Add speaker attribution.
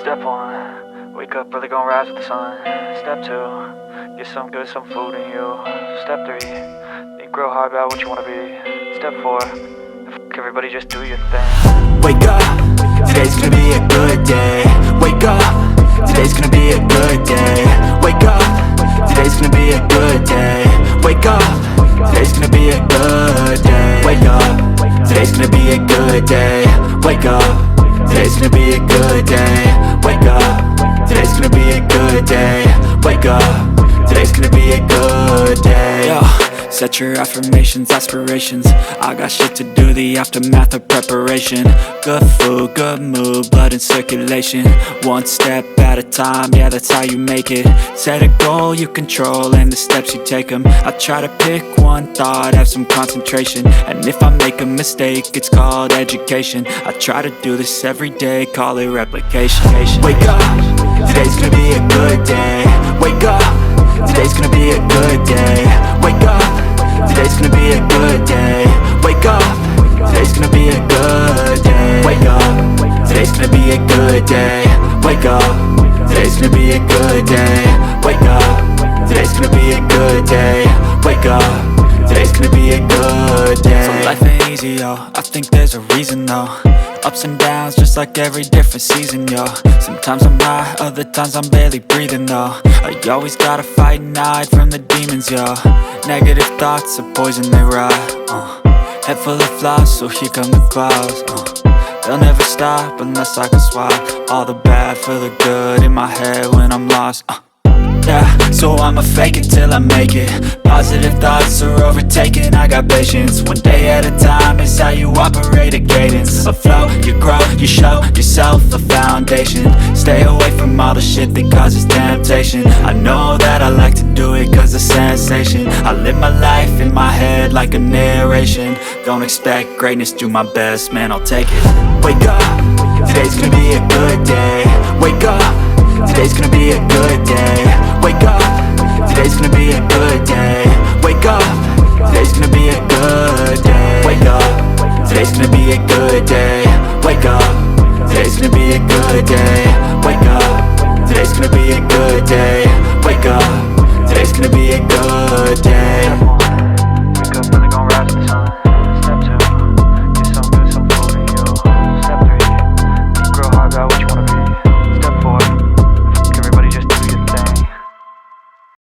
Speaker 1: Step 1, wake up early, gonna rise with the sun. Step 2, get some good, some food in you. Step 3, think real hard about what you wanna be. Step 4, everybody just do your thing.
Speaker 2: Wake up, today's gonna be a good day. Wake up, today's gonna be a good day. Wake up, today's gonna be a good day. Wake up, today's gonna be a good day. Wake up, today's gonna be a good day. Wake up, today's gonna be a good day. Wake up, today's gonna be a good day. Wake up, today's gonna be a good day. Yo, set your affirmations, aspirations. I got shit to do, the aftermath of preparation. Good food, good mood, blood in circulation. One step at a time, yeah, that's how you make it. Set a goal you control and the steps you take them. I try to pick one thought, have some concentration. And if I make a mistake, it's called education. I try to do this every day, call it replication. Wake up, today's gonna be a good day. Wake up, today's gonna be a good day. Wake up, today's gonna be a good day. Wake up, today's gonna be a good day. Wake up, today's gonna be a good day. Wake up, today's gonna be a good day. Wake up, today's gonna be a good day. Wake up, today's gonna be a good day. So life ain't easy, yo, I think there's a reason though. Ups and downs, just like every different season, yo. Sometimes I'm high, other times I'm barely breathing, though. I always gotta fight and hide from the demons, yo. Negative thoughts are poison, they rot. Head full of flaws, so here come the clouds. They'll never stop unless I can swap all the bad for the good in my head when I'm lost. Yeah, so I'ma fake it till I make it. Positive thoughts are overtaken, I got patience. One day at a time is how you operate a cadence. A flow, you grow, you show yourself a foundation. Stay away from all the shit that causes temptation. I know that I like to do it cause it's sensation. I live my life in my head like a narration. Don't expect greatness, do my best, man, I'll take it. Wake up, today's gonna be a good day. Wake up, today's gonna be a good day. Wake up, today's gonna be a good day. Wake up, today's gonna be a good day. Wake up, today's gonna be a good day. Wake up, today's gonna be a good day. Wake up, today's gonna be a good day.